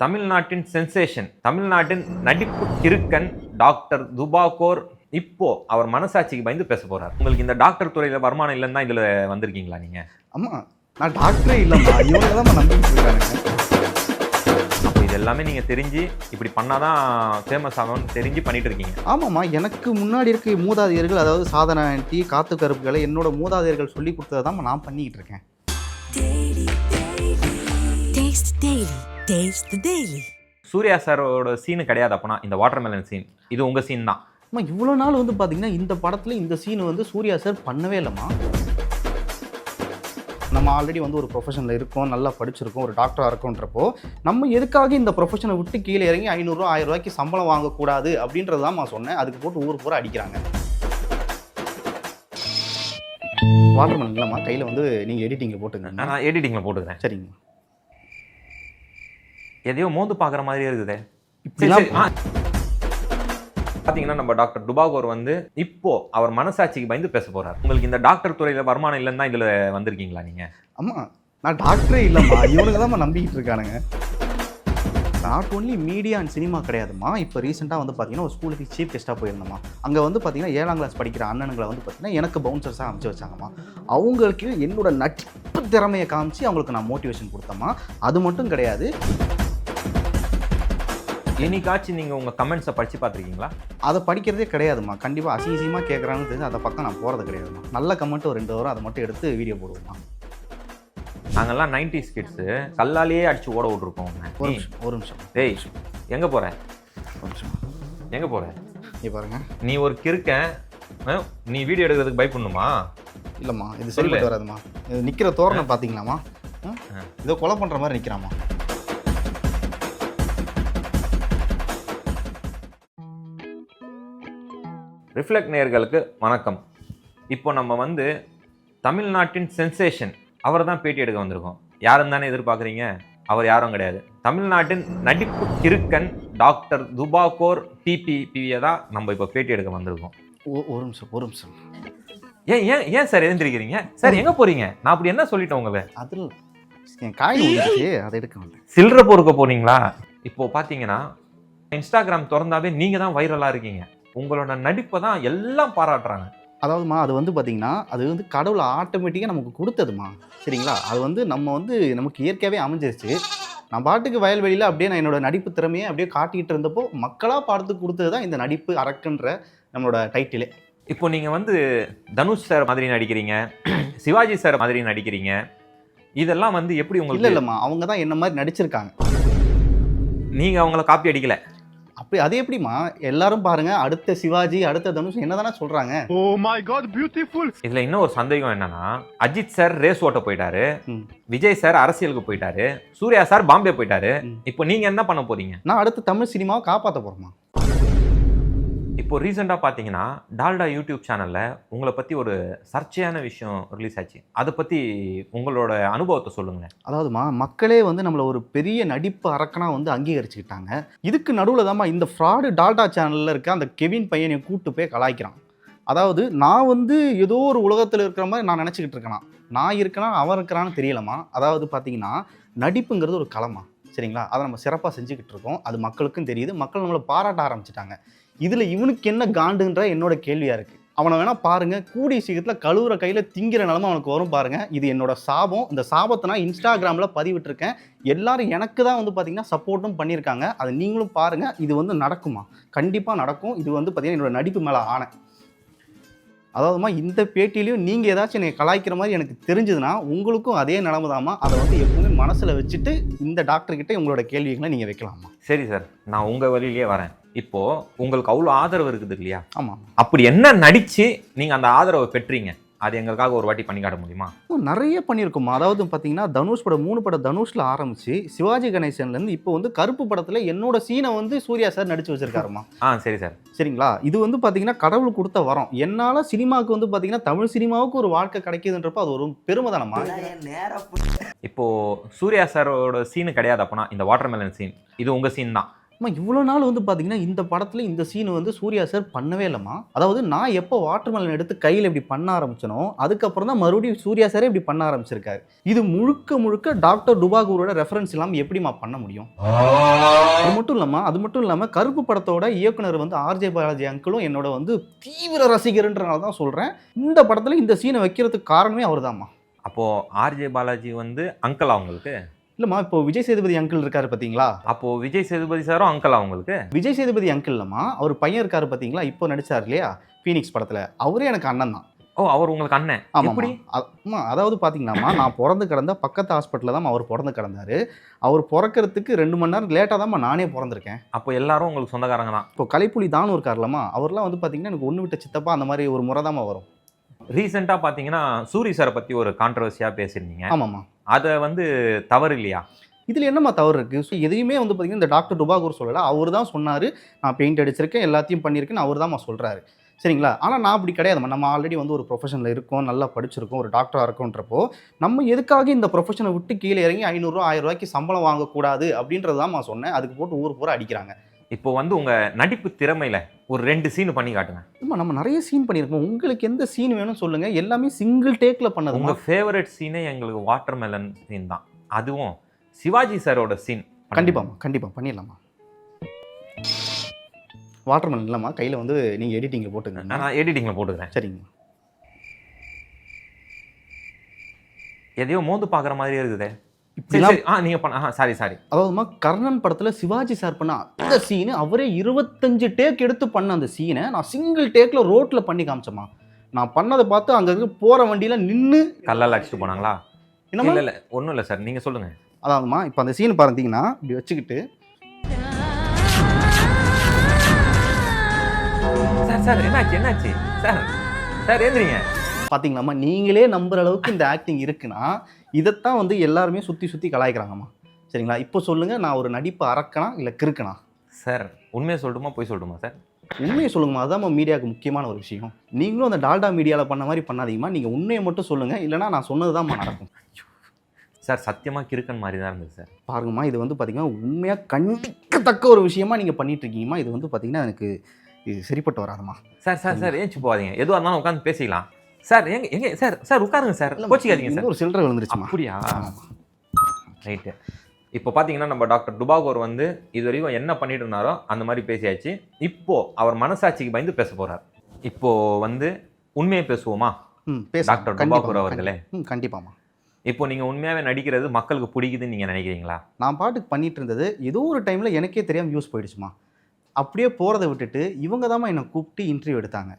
தமிழ்நாட்டின் சென்சேஷன், தமிழ்நாட்டின் நடிப்பு கிறுக்கன் டாக்டர் துபாகோர் இப்போ அவர் மனசாட்சிக்கு பயந்து பேச போறார். உங்களுக்கு இந்த டாக்டர் துறையில வருமானம் இல்லைன்னு தான் இதுல வந்திருக்கீங்களா நீங்க? ஆமா, நான் டாக்டரே இல்லம்மா, இவங்க தான் நம்பிட்டு இருக்காங்க. அப்போ இது எல்லாமே நீங்க தெரிஞ்சு இப்படி பண்ணாதான் ஃபேமஸ் ஆகும்னு தெரிஞ்சு பண்ணிட்டு இருக்கீங்க. ஆமாம்மா, எனக்கு முன்னாடி இருக்க மூதாதையர்கள், அதாவது சாதனா ஆண்டி, காத்து கருப்புகளை என்னோட மூதாதையர்கள் சொல்லி கொடுத்ததை தான் நான் பண்ணிக்கிட்டு இருக்கேன். சூர்யா சாரோட சீனு கிடையாது அப்பனா இந்த வாட்டர்மெலன் சீன், இது உங்க சீன் தான். அம்மா, இவ்வளோ நாள் வந்து பார்த்தீங்கன்னா இந்த படத்தில் இந்த சீன் வந்து சூர்யா சார் பண்ணவே இல்லைம்மா. நம்ம ஆல்ரெடி வந்து ஒரு ப்ரொஃபஷனில் இருக்கோம், நல்லா படிச்சிருக்கோம், ஒரு டாக்டராக இருக்கோன்றப்போ நம்ம எதுக்காக இந்த ப்ரொஃபஷனை விட்டு கீழே இறங்கி 500 1000 ரூபாய்க்கு சம்பளம் வாங்கக்கூடாது அப்படின்றது தான் நான் சொன்னேன். அதுக்கு போட்டு ஊர் பூரா அடிக்கிறாங்க. வாட்டர்மெலன் இல்லைம்மா, கையில் வந்து நீங்கள் எடிட்டிங்கில் போட்டுங்க. நான் எடிட்டிங்கில் போட்டுக்கிறேன். சரிங்க. எதையோ மோந்து பார்க்குற மாதிரியே இருக்குது. இப்படிலாம் பார்த்தீங்கன்னா நம்ம டாக்டர் துபாகோர் வந்து இப்போ அவர் மனசாட்சிக்கு பயந்து பேச போறார். உங்களுக்கு இந்த டாக்டர் துறையில வருமானம் இல்லைன்னு தான் இதுல வந்திருக்கீங்களா நீங்க? ஆமா, நான் டாக்டரே இல்லைம்மா, இவனுக்கு தான் நம்பிக்கிட்டு இருக்கானுங்க. Not only media and cinema கிடையாதுமா. இப்போ ரீசெண்டாக வந்து பார்த்தீங்கன்னா ஒரு ஸ்கூலுக்கு சீஃப் கெஸ்ட்டாக போயிருந்தோமா. அங்கே வந்து பார்த்தீங்கன்னா 7ஆம் கிளாஸ் படிக்கிற அண்ணனுங்களை வந்து பார்த்தீங்கன்னா எனக்கு பவுன்சர்ஸாக அமைச்சு வச்சாங்கம்மா. அவங்களுக்கு என்னோட நட்பு திறமையை காமிச்சு அவங்களுக்கு நான் மோட்டிவேஷன் கொடுத்தேம்மா. அது மட்டும் கிடையாது, என்னைக்காச்சும் நீங்கள் உங்கள் கமெண்ட்ஸை படித்து பார்த்துருக்கீங்களா? அதை படிக்கிறதே கிடையாதுமா. கண்டிப்பாக அசிங்கமாக கேட்குறாங்கன்னு தெரிஞ்சு அதை பக்கம் நான் போகிறது கிடையாதுமா. நல்ல கமெண்ட் ஒரு 2 வரும், அதை மட்டும் எடுத்து வீடியோ போடுவோம்மா. நாங்கள்லாம் 90s கிட்ஸு கல்லாலேயே அடித்து ஓட விட்ருக்கோம். ஒரு நிமிஷம். டேய், எங்கே போகிறேன்? ஒரு நிமிஷம். எங்கே போகிறேன்? நீ பாருங்க, நீ ஒரு கிறுக்கன், நீ வீடியோ எடுக்கிறதுக்கு பயப்படணுமா? இல்லைம்மா, இது சரிப்பட்டு வராதுமா. இது நிற்கிற தோரணை பார்த்தீங்களாம்மா, இதோ கொலை பண்ணுற மாதிரி நிற்கிறாம்மா. ரிஃப்ளெக்ட் நேயர்களுக்கு வணக்கம். இப்போ நம்ம வந்து தமிழ்நாட்டின் சென்சேஷன் அவர் தான் பேட்டி எடுக்க வந்திருக்கோம். யாரும் தானே எதிர்பார்க்குறீங்க? அவர் யாரும் கிடையாது. தமிழ்நாட்டின் நடிப்பு கிறுக்கன் டாக்டர் துபாகோர் டிபிபியை தான் நம்ம இப்போ பேட்டி எடுக்க வந்திருக்கோம். ஒரு நிமிஷம். ஏன் ஏன் ஏன் சார் எழுந்திருக்கிறீங்க? சார் எங்கே போகிறீங்க? நான் அப்படி என்ன சொல்லிட்டேன் உங்களை? அதில் என் காய் ஊறிச்சு, அதை எடுக்க வந்தேன். சில்லறை பொறுக்க போனீங்களா? இப்போ பார்த்தீங்கன்னா இன்ஸ்டாகிராம் திறந்தாவே நீங்கள் தான் வைரலாக இருக்கீங்க. உங்களோட நடிப்பை தான் எல்லாம் பாராட்டுறாங்க. அதாவதுமா, அது வந்து பார்த்தீங்கன்னா அது வந்து கடவுள் ஆட்டோமேட்டிக்காக நமக்கு கொடுத்ததுமா, சரிங்களா? அது வந்து நமக்கு இயற்கையாகவே அமைஞ்சிருச்சு. நான் பாட்டுக்கு வயல்வெளியில் அப்படியே நான் என்னோட நடிப்பு திறமையை அப்படியே காட்டிகிட்டு இருந்தப்போ மக்களாக பார்த்து கொடுத்தது தான் இந்த நடிப்பு அரக்குன்ற நம்மளோட டைட்டிலே. இப்போ நீங்கள் வந்து தனுஷ் சார் மாதிரி நடிக்கிறீங்க, சிவாஜி சார் மாதிரி நடிக்கிறீங்க. இதெல்லாம் வந்து எப்படி உங்களுக்கு? இல்லைம்மா, அவங்க தான் என்ன மாதிரி நடிச்சிருக்காங்க. நீங்கள் அவங்கள காப்பி அடிக்கலை. அப்படி அது எப்படிமா? எல்லாரும் பாருங்க, அடுத்த சிவாஜி அடுத்த தனுஷ் என்னதானே சொல்றாங்க. Oh my god, beautiful. இதுல இன்னும் ஒரு சந்தேகம் என்னன்னா, அஜித் சார் ரேஸ் ஓட்ட போயிட்டாரு, விஜய் சார் அரசியலுக்கு போயிட்டாரு, சூர்யா சார் பாம்பே போயிட்டாரு. இப்போ நீங்க என்ன பண்ண போறீங்க? நான் அடுத்த தமிழ் சினிமாவை காப்பாற்ற போறேமா. இப்போ ரீசெண்டாக பார்த்தீங்கன்னா டால்டா யூடியூப் சேனலில் உங்களை பற்றி ஒரு சர்ச்சையான விஷயம் ரிலீஸ் ஆச்சு. அதை பற்றி உங்களோட அனுபவத்தை சொல்லுங்களேன். அதாவதுமா, மக்களே வந்து நம்மளை ஒரு பெரிய நடிப்பு அரக்கனாக வந்து அங்கீகரிச்சுக்கிட்டாங்க. இதுக்கு நடுவில் தான்மா இந்த ஃப்ராடு டால்டா சேனலில் இருக்க அந்த கெவின் பையனை கூப்பிட்டு போய் கலாய்க்கிறான். அதாவது நான் வந்து ஏதோ ஒரு உலகத்தில் இருக்கிற மாதிரி நான் நினச்சிக்கிட்டு இருக்கேனா, நான் இருக்கேனா அவன் இருக்கிறான்னு தெரியலமா. அதாவது பார்த்தீங்கன்னா நடிப்புங்கிறது ஒரு களமா, சரிங்களா? அதை நம்ம சிறப்பாக செஞ்சுக்கிட்டு இருக்கோம். அது மக்களுக்கும் தெரியுது, மக்கள் நம்மளை பாராட்ட ஆரம்பிச்சிட்டாங்க. இதில் இவனுக்கு என்ன காண்டுன்ற என்னோட கேள்வியாக இருக்குது. அவனை வேணால் பாருங்கள், கூடிய சீக்கிரத்தில் கழுவுற கையில் திங்கிற நிலமை அவனுக்கு வரும் பாருங்கள். இது என்னோட சாபம். இந்த சாபத்தை நான் இன்ஸ்டாகிராமில் பதிவிட்டிருக்கேன். எல்லாரும் எனக்கு தான் வந்து பார்த்திங்கன்னா சப்போர்ட்டும் பண்ணியிருக்காங்க. அதை நீங்களும் பாருங்கள். இது வந்து நடக்குமா? கண்டிப்பாக நடக்கும். இது வந்து பார்த்திங்கன்னா என்னோட நடிப்பு மேலே ஆணை. அதாவதுமா, இந்த பேட்டிலையும் நீங்கள் ஏதாச்சும் என்னை கலாய்க்கிற மாதிரி எனக்கு தெரிஞ்சதுன்னா உங்களுக்கும் அதே நிலமை தாம்மா. அதை வந்து எப்பவுமே மனசில் வச்சுட்டு இந்த டாக்டர்கிட்ட உங்களோட கேள்விகளை நீங்கள் வைக்கலாமா. சரி சார், நான் உங்கள் வழியிலேயே வரேன். இப்போது உங்களுக்கு அவ்வளோ ஆதரவு இருக்குது இல்லையா? ஆமாம். அப்படி என்ன நடித்து நீங்கள் அந்த ஆதரவை பெற்றீங்க? அது எங்களுக்காக ஒரு வாட்டி பண்ணி காட்ட முடியுமா? நிறைய பண்ணியிருக்கோமா. அதாவது பார்த்தீங்கன்னா தனுஷ் படம் 3 படம் தனுஷில் ஆரம்பித்து சிவாஜி கணேசன்லேருந்து இப்போ வந்து கருப்பு படத்தில் என்னோட சீனை வந்து சூர்யா சார் நடித்து வச்சிருக்காருமா. சரி சார், சரிங்களா? இது வந்து பார்த்தீங்கன்னா கடவுள் கொடுத்த வரம். என்னால் சினிமாவுக்கு வந்து பார்த்தீங்கன்னா தமிழ் சினிமாவுக்கு ஒரு வாழ்க்கை கிடைக்குதுன்றப்போ அது ஒரு பெருமை தானம்மா. இப்போது சூர்யா சாரோட சீனு கிடையாது அப்பனா இந்த வாட்டர்மெலன் சீன், இது உங்கள் சீன் தான். அம்மா இவ்வளோ நாள் வந்து பார்த்தீங்கன்னா இந்த படத்தில் இந்த சீன் வந்து சூர்யா சார் பண்ணவே இல்லைம்மா. அதாவது நான் எப்போ வாட்டர்மெலன் எடுத்து கையில் இப்படி பண்ண ஆரம்பிச்சனோ அதுக்கப்புறம் தான் மறுபடியும் சூர்யா சாரே இப்படி பண்ண ஆரம்பிச்சிருக்காரு. இது முழுக்க முழுக்க டாக்டர் டுபாகூரோட ரெஃபரன்ஸ் இல்லாமல் எப்படிமா பண்ண முடியும்? அது மட்டும் இல்லாமல் கருப்பு படத்தோட இயக்குனர் வந்து ஆர்ஜே பாலாஜி அங்கிளும் என்னோட வந்து தீவிர ரசிகர்ன்றனால தான் சொல்கிறேன். இந்த படத்தில் இந்த சீனை வைக்கிறதுக்கு காரணமே அவர் தான்மா. அப்போது ஆர்ஜே பாலாஜி வந்து அங்கிள் அவங்களுக்கு? இல்லைம்மா, இப்போ விஜய் சேதுபதி அங்கிள் இருக்காரு பார்த்தீங்களா? அப்போது விஜய் சேதுபதி சாரும் அங்கிள் அவங்களுக்கு? விஜய் சேதுபதி அங்கிள் இல்லைம்மா, அவர் பையன் இருக்காரு பார்த்தீங்களா, இப்போ நடிச்சார் இல்லையா ஃபீனிக்ஸ் படத்தில், அவரே எனக்கு அண்ணன் தான். ஓ, அவர் உங்களுக்கு அண்ணன்? ஆமாம். அதாவது பார்த்தீங்கன்னாம்மா, நான் பிறந்து கிடந்த பக்கத்து ஹாஸ்பிட்டலில் தான் அவர் பிறந்து கிடந்தாரு. அவர் பிறக்கிறதுக்கு 2 மணி நேரம் லேட்டாக தான்மா நானே பிறந்திருக்கேன். அப்போ எல்லாரும் உங்களுக்கு சொந்தக்காரங்க தான்? இப்போ கலைப்புலி தானும் இருக்கார்லம்மா, அவர்லாம் வந்து பார்த்தீங்கன்னா எனக்கு ஒன்று விட்ட சித்தப்பா அந்த மாதிரி ஒரு முறை தான்மா வரும். ரீசெண்டாக பார்த்தீங்கன்னா சூரி சாரை பற்றி ஒரு கான்ட்ரவர்சியாக பேசியிருந்தீங்க. ஆமாம்மா. அதை வந்து தவறு இல்லையா? இதில் என்னம்மா தவறு இருக்குது? ஸோ எதையுமே வந்து பார்த்தீங்கன்னா இந்த டாக்டர் டுபாகூர் சொல்லலை, அவர் தான் சொன்னார். நான் பெயிண்ட் அடிச்சிருக்கேன், எல்லாத்தையும் பண்ணியிருக்கேன், அவர் தான்மா சொல்கிறாரு. சரிங்களா? ஆனால் நான் அப்படி கிடையாதும்மா. நம்ம ஆல்ரெடி வந்து ஒரு ப்ரொஃபஷனில் இருக்கோம், நல்லா படிச்சிருக்கோம், ஒரு டாக்டராக இருக்கோன்றப்போ நம்ம எதுக்காக இந்த ப்ரொஃபஷனை விட்டு கீழே இறங்கி 500 ரூபா 1000 ரூபாய்க்கு சம்பளம் வாங்கக்கூடாது அப்படின்றது தான் நான் சொன்னேன். அதுக்கு போட்டு ஊர் பூரா அடிக்கிறாங்க. இப்போ வந்து உங்கள் நடிப்பு திறமையில் ஒரு 2 சீன் பண்ணி காட்டுங்க. ஆமாம், நம்ம நிறைய சீன் பண்ணியிருக்கோம். உங்களுக்கு எந்த சீன் வேணும்னு சொல்லுங்கள், எல்லாமே சிங்கிள் டேக்கில் பண்ணது. உங்கள் ஃபேவரட் சீனே எங்களுக்கு வாட்டர்மெலன் சீன் தான், அதுவும் சிவாஜி சாரோட சீன். கண்டிப்பாக பண்ணிடலாமா? வாட்டர்மெலன் இல்லைம்மா, கையில் வந்து நீங்கள் எடிட்டிங்கில் போட்டுங்க. நான் எடிட்டிங்கில் போட்டுக்கிறேன். சரிங்க. எதையோ மோந்து பார்க்குற மாதிரி இருக்குது. நீங்கள் பண்ண சாரி. அதாவதுமா, கர்ணன் படத்தில் சிவாஜி சார் பண்ண அந்த சீனு அவரே 25 டேக் எடுத்து பண்ண அந்த சீனை நான் சிங்கிள் டேக்கில் ரோட்டில் பண்ணி காமிச்சேம்மா. நான் பண்ணதை பார்த்து அங்கே இருக்க போகிற வண்டியில் நின்று கல்லால் அடிச்சுட்டு போனாங்களா? என்ன? இல்லை ஒன்றும் இல்லை சார், நீங்கள் சொல்லுங்கள். அதாவதுமா, இப்போ அந்த சீன் பார்த்தீங்கன்னா இப்படி வச்சுக்கிட்டு சார் என்னாச்சு சார் ஏந்திரிங்க. பார்த்தீங்களாம்மா, நீங்களே நம்புற அளவுக்கு இந்த ஆக்டிங் இருக்குன்னா இதைத்தான் வந்து எல்லாருமே சுற்றி கலாய்க்கிறாங்கம்மா. சரிங்களா? இப்போ சொல்லுங்கள், நான் ஒரு நடிப்பு அரக்கனா இல்லை கிறுக்கனா? சார் உண்மையை சொல்லட்டுமா போய் சொல்லட்டுமா சார்? உண்மையை சொல்லுங்கம்மா, அதுதான் மீடியாவுக்கு முக்கியமான ஒரு விஷயம். நீங்களும் அந்த டால்டா மீடியாவில் பண்ண மாதிரி பண்ணாதீங்கம்மா. நீங்கள் உண்மையை மட்டும் சொல்லுங்கள், இல்லைனா நான் சொன்னது தான் நடக்கும். சார் சத்தியமாக கிறுக்கன் மாதிரி தான் இருந்தது சார். பாருங்கம்மா, இது வந்து பார்த்தீங்கன்னா உண்மையாக கண்டிக்கத்தக்க ஒரு விஷயமா நீங்கள் பண்ணிட்டு இருக்கீங்கம்மா. இது வந்து பார்த்தீங்கன்னா எனக்கு இது சரிப்பட்டு வராதுமா. சார் ஏஞ்சி போகாதீங்க, எதுவாக இருந்தாலும் உட்காந்து பேசிக்கலாம். சார் எங்க சார் உட்காருங்க சார், கோச்சிக்காதீங்க சார். ஒரு சில்லறை விழுந்துருச்சுமா. அப்படியா? ரைட்டு. இப்போ பார்த்தீங்கன்னா நம்ம டாக்டர் டுபாகூர் வந்து இது வரைக்கும் என்ன பண்ணிட்டு இருந்தாரோ அந்த மாதிரி பேசியாச்சு. இப்போ அவர் மனசாட்சிக்கு பயந்து பேச போறார். இப்போ வந்து உண்மையை பேசுவோமா டாக்டர் டுபாகூர் அவர்களே? கண்டிப்பாமா. இப்போ நீங்கள் உண்மையாகவே நடிக்கிறது மக்களுக்கு பிடிக்குதுன்னு நீங்கள் நினைக்கிறீங்களா? நான் பாட்டுக்கு பண்ணிட்டு இருந்தது ஏதோ ஒரு டைமில் எனக்கே தெரியாமல் வியூஸ் போயிடுச்சுமா. அப்படியே போகிறத விட்டுட்டு இவங்க தான் என்னை கூப்பிட்டு இன்டர்வியூ எடுத்தாங்க.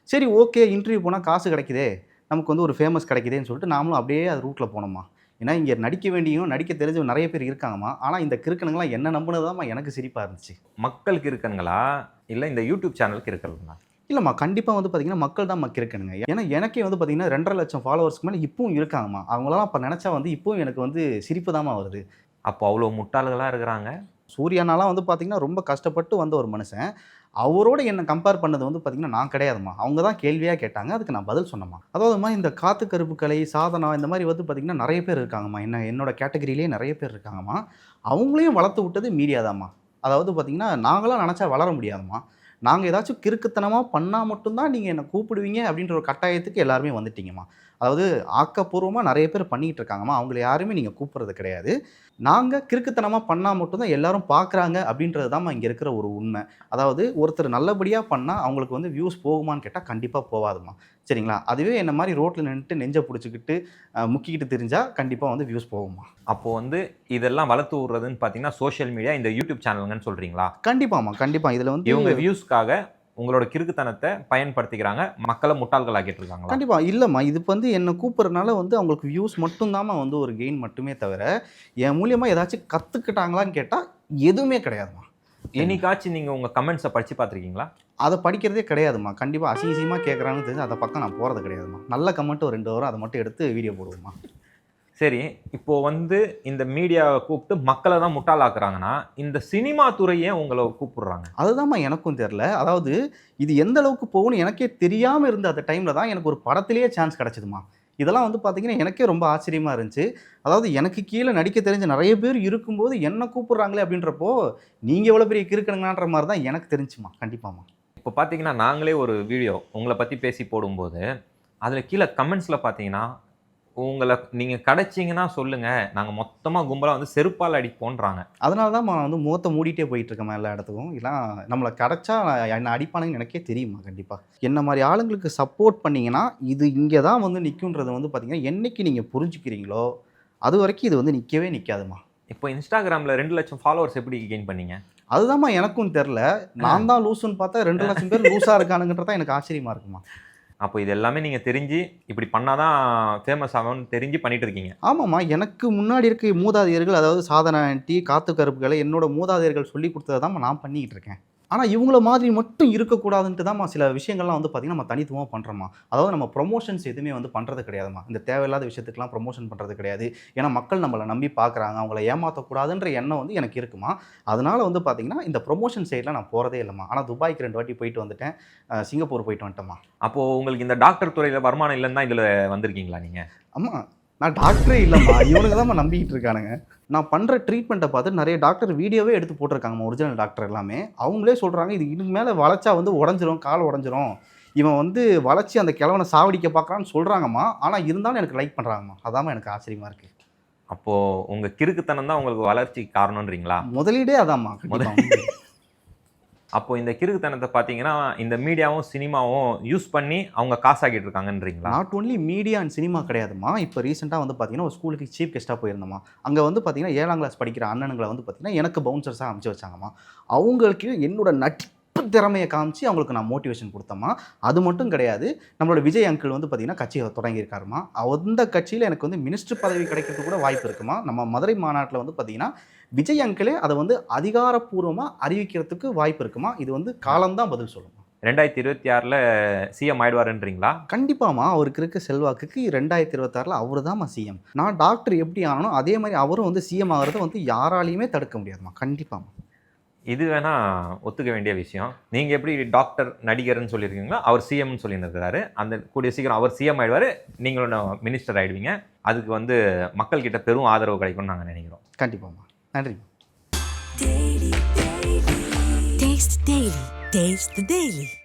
சரி, ஓகே, இன்டர்வியூ போனால் காசு கிடைக்குதே, நமக்கு வந்து ஒரு ஃபேமஸ் கிடைக்குதேன்னு சொல்லிட்டு நாமளும் அப்படியே அது ரூட்டில் போனோம்மா. ஏன்னா இங்கே நடிக்க வேண்டியும் நடிக்க தெரிஞ்ச நிறைய பேர் இருக்காங்கம்மா. ஆனால் இந்த கிறுக்கனுங்களாம் என்ன நம்பினதாம்மா எனக்கு சிரிப்பாக இருந்துச்சு. மக்களுக்கு இருக்கணுங்களா இல்லை இந்த யூடியூப் சேனலுக்கு இருக்கிறதுங்களா? இல்லைம்மா, கண்டிப்பாக வந்து பார்த்தீங்கன்னா மக்கள் தான் கிறுக்கனுங்க. ஏன்னா எனக்கே வந்து பார்த்தீங்கன்னா 2.5 லட்சம் ஃபாலோவர்ஸ்க்கு மேலே இப்பவும் இருக்காங்கம்மா. அவங்களாம் அப்போ நினச்சா வந்து இப்பவும் எனக்கு வந்து சிரிப்பு தாம்மா வருது. அப்போ அவ்வளோ முட்டாள்களாக இருக்கிறாங்க. சூர்யானாலாம் வந்து பார்த்தீங்கன்னா ரொம்ப கஷ்டப்பட்டு வந்த ஒரு மனுஷன். அவரோட என்னை கம்பேர் பண்ணது வந்து பார்த்தீங்கன்னா நான் கிடையாதுமா. அவங்க தான் கேள்வியாக கேட்டாங்க, அதுக்கு நான் பதில் சொன்னேம்மா. அதாவதுமா, இந்த காத்து கருப்பு கலை, சாதனா, இந்த மாதிரி வந்து பார்த்தீங்கன்னா நிறைய பேர் இருக்காங்கம்மா. என்னோட கேட்டகரியிலே நிறைய பேர் இருக்காங்கம்மா. அவங்களையும் வளர்த்து விட்டது மீடியா தாம்மா. அதாவது பார்த்தீங்கன்னா நாங்களாம் நினச்சா வளர முடியாதும்மா. நாங்கள் ஏதாச்சும் கிறுக்குத்தனமாக பண்ணால் மட்டும்தான் நீங்கள் என்னை கூப்பிடுவீங்க அப்படின்ற ஒரு கட்டாயத்துக்கு எல்லாருமே வந்துட்டீங்கம்மா. அதாவது ஆக்கப்பூர்வமாக நிறைய பேர் பண்ணிக்கிட்டு இருக்காங்கம்மா. அவங்கள யாருமே நீங்கள் கூப்பிட்றது கிடையாது. நாங்கள் கிறுக்குத்தனமாக பண்ணால் மட்டும்தான் எல்லாரும் பார்க்குறாங்க அப்படின்றது தான்மா இங்கே இருக்கிற ஒரு உண்மை. அதாவது ஒருத்தர் நல்லபடியாக பண்ணால் அவங்களுக்கு வந்து வியூஸ் போகுமான்னு கேட்டால் கண்டிப்பாக போகாதுமா. சரிங்களா? அதுவே என்ன மாதிரி ரோட்டில் நின்றுட்டு நெஞ்சை பிடிச்சிக்கிட்டு முக்கிக்கிட்டு தெரிஞ்சால் கண்டிப்பாக வந்து வியூஸ் போகுமா. அப்போது வந்து இதெல்லாம் வளர்த்து விட்றதுன்னு பார்த்தீங்கன்னா சோஷியல் மீடியா, இந்த யூடியூப் சேனலுங்கன்னு சொல்கிறீங்களா? கண்டிப்பாக. இதில் வந்து இவங்க வியூஸ்க்காக உங்களோட கிறுக்குத்தனத்தை பயன்படுத்திக்கிறாங்க, மக்களை முட்டாள்கள் ஆக்கிட்டு இருக்காங்க. கண்டிப்பாக இல்லைம்மா. இது வந்து என்னை கூப்பிட்றதுனால வந்து அவங்களுக்கு வியூஸ் மட்டும்தாம்மா வந்து ஒரு கெயின் மட்டுமே தவிர என் மூலியமாக ஏதாச்சும் கற்றுக்கிட்டாங்களான்னு கேட்டால் எதுவுமே கிடையாதுமா. என்னைக்காச்சும் நீங்கள் உங்கள் கமெண்ட்ஸை படித்து பார்த்துருக்கீங்களா? அதை படிக்கிறதே கிடையாதுமா. கண்டிப்பாக அசிங்கமாக கேட்குறாங்கன்னு தெரிஞ்சு அதை பக்கம் நான் போகிறது கிடையாதுமா. நல்ல கமெண்ட் ஒரு 2 வரும், அதை மட்டும் எடுத்து வீடியோ போடுவோம்மா. சரி, இப்போது வந்து இந்த மீடியாவை கூப்பிட்டு மக்களை தான் முட்டாளாக்குறாங்கன்னா இந்த சினிமா துறையே உங்களை கூப்பிடுறாங்க. அதுதான்மா எனக்கும் தெரில. அதாவது இது எந்த அளவுக்கு போகும்னு எனக்கே தெரியாமல் இருந்த அந்த டைமில் தான் எனக்கு ஒரு படத்திலேயே சான்ஸ் கிடச்சிதுமா. இதெல்லாம் வந்து பார்த்தீங்கன்னா எனக்கே ரொம்ப ஆச்சரியமாக இருந்துச்சு. அதாவது எனக்கு கீழே நடிக்க தெரிஞ்ச நிறைய பேர் இருக்கும்போது என்ன கூப்பிடுறாங்களே அப்படின்றப்போ, நீங்கள் எவ்வளோ பெரிய கிறுக்கணுங்கன்ற மாதிரி தான் எனக்கு தெரிஞ்சுமா. கண்டிப்பாம்மா. இப்போ பார்த்தீங்கன்னா நாங்களே ஒரு வீடியோ உங்களை பற்றி பேசி போடும்போது அதில் கீழே கமெண்ட்ஸில் பார்த்தீங்கன்னா உங்களை நீங்கள் கிடைச்சிங்கன்னா சொல்லுங்கள், நாங்கள் மொத்தமாக கும்பலாக வந்து செருப்பால் அடிப்போன்றாங்க. அதனால தான் நான் வந்து முகத்தை மூடிட்டே போயிட்டுருக்கேன் எல்லா இடத்துக்கும். இல்லைனா நம்மளை கிடச்சா என்ன அடிப்பானுங்கன்னு எனக்கே தெரியுமா கண்டிப்பாக. என்ன மாதிரி ஆளுங்களுக்கு சப்போர்ட் பண்ணிங்கன்னா இது இங்கே தான் வந்து நிற்குன்றது வந்து பார்த்தீங்கன்னா என்றைக்கு நீங்கள் புரிஞ்சுக்கிறீங்களோ அது வரைக்கும் இது வந்து நிற்கவே நிற்காதுமா. இப்போ இன்ஸ்டாகிராமில் 2 லட்சம் ஃபாலோவர்ஸ் எப்படி கெயின் பண்ணீங்க? அதுதான்மா எனக்கும் தெரில. நான் தான் லூசுன்னு பார்த்தா 2 லட்சம் பேர் லூஸாக இருக்கானுங்கன்றதான் எனக்கு ஆச்சரியமாக இருக்குமா. அப்போ இது எல்லாமே நீங்கள் தெரிஞ்சு இப்படி பண்ணாதான் ஃபேமஸ் ஆகும்னு தெரிஞ்சு பண்ணிட்டு இருக்கீங்க. ஆமாம்மா. எனக்கு முன்னாடி இருக்க மூதாதையர்கள், அதாவது சாதனா ஆண்டி, காத்து கருப்புகளை என்னோட மூதாதையர்கள் சொல்லி கொடுத்ததை தான் நான் பண்ணிக்கிட்டு இருக்கேன். ஆனால் இவங்கள மாதிரி மட்டும் இருக்கக்கூடாதுன்ட்டு தான் சில விஷயங்கள்லாம் வந்து பார்த்திங்கன்னா நம்ம தனித்துவமாக பண்ணுறோமா. அதாவது நம்ம ப்ரொமோஷன்ஸ் எதுவுமே வந்து பண்ணுறது கிடையாதுமா. இந்த தேவையில்லாத விஷயத்துக்குலாம் ப்ரொமோஷன் பண்ணுறது கிடையாது. ஏன்னா மக்கள் நம்மளை நம்பி பார்க்குறாங்க, அவங்கள ஏமாற்றக்கூடாதுன்ற எண்ணம் வந்து எனக்கு இருக்குமா. அதனால் வந்து பார்த்திங்கன்னா இந்த ப்ரொமோஷன் சைடில் நான் போகிறதே இல்லைம்மா. ஆனால் துபாய்க்கு 2 வாட்டி போயிட்டு வந்துட்டேன், சிங்கப்பூர் போயிட்டு வந்துட்டேம்மா. அப்போது உங்களுக்கு இந்த டாக்டர் துறையில் வருமானம் இல்லைன்னு தான் இதில் வந்திருக்கீங்களா நீங்கள்? ஆமாம், நான் டாக்டரே இல்லைம்மா. இவனுக்கு தான் நம்பிக்கிட்டு இருக்கானுங்க. நான் பண்ணுற ட்ரீட்மெண்ட்டை பார்த்து நிறைய டாக்டர் வீடியோவே எடுத்து போட்டிருக்காங்கம்மா. ஒரிஜினல் டாக்டர் எல்லாமே அவங்களே சொல்கிறாங்க இது இதுக்கு மேலே வளைச்சா வந்து உடஞ்சிரும், கால் உடஞ்சிரும், இவன் வந்து வளைச்சி அந்த கிழவனை சாவடிக்க பார்க்குறான்னு சொல்கிறாங்கம்மா. ஆனால் இருந்தாலும் எனக்கு லைக் பண்ணுறாங்கம்மா. அதாம்மா எனக்கு ஆச்சரியமாக இருக்குது. அப்போது உங்கள் கிறுக்குத்தனம் தான் உங்களுக்கு வளர்ச்சிக்கு காரணம்ன்றீங்களா? முதலீடே அதாம்மா. அப்போது இந்த கிறுக்குத்தனத்தை பார்த்தீங்கன்னா இந்த மீடியாவும் சினிமாவும் யூஸ் பண்ணி அவங்க காசாக்கிட்டு இருக்காங்கன்றீங்களா? Not only media and cinema கிடையாதுமா. இப்போ ரீசெண்டாக வந்து பார்த்தீங்கன்னா ஒரு ஸ்கூலுக்கு சீஃப் கெஸ்ட்டாக போயிருந்தோம்மா. அங்கே வந்து பார்த்தீங்கன்னா 7ஆம் கிளாஸ் படிக்கிற அண்ணனுங்களை வந்து பார்த்தீங்கன்னா எனக்கு பவுன்சர்ஸாக அனுப்பிச்சு வச்சாங்கம்மா. அவங்களுக்கு என்னோட நட்பு திறமையை காமிச்சு அவங்களுக்கு நான் மோட்டிவேஷன் கொடுத்தேம்மா. அது மட்டும் கிடையாது, நம்மளோட விஜய் அங்கிள் வந்து பார்த்தீங்கன்னா கட்சியை தொடங்கியிருக்காருமா. அந்த கட்சியில் எனக்கு வந்து மினிஸ்டர் பதவி கிடைக்கிறதுக்கு கூட வாய்ப்பு இருக்குமா. நம்ம மதுரை மாநாட்டில் வந்து பார்த்தீங்கன்னா விஜய் அங்கிளே அதை வந்து அதிகாரப்பூர்வமாக அறிவிக்கிறதுக்கு வாய்ப்பு இருக்குமா. இது வந்து காலம்தான் பதில் சொல்லுமா. 2026 சிஎம் ஆயிடுவாருன்றீங்களா? கண்டிப்பாம்மா. அவருக்கு இருக்க செல்வாக்குக்கு 2026 அவர் தான்மா சிஎம். நான் டாக்டர் எப்படி ஆனோ அதே மாதிரி அவரும் வந்து சிஎம் ஆகிறத வந்து யாராலையுமே தடுக்க முடியாதுமா. கண்டிப்பாம்மா. இது வேணா ஒத்துக்க வேண்டிய விஷயம். நீங்கள் எப்படி டாக்டர் நடிகர்னு சொல்லியிருக்கீங்களோ அவர் சிஎம்னு சொல்லியிருக்கிறாரு. அந்த கூடிய சீக்கிரம் அவர் சிஎம் ஆயிடுவார், நீங்களும் மினிஸ்டர் ஆகிடுவீங்க. அதுக்கு வந்து மக்கள்கிட்ட பெரும் ஆதரவு கிடைக்கும்னு நாங்கள் நினைக்கிறோம். கண்டிப்பாம்மா. நன்றி. Taste the Daily.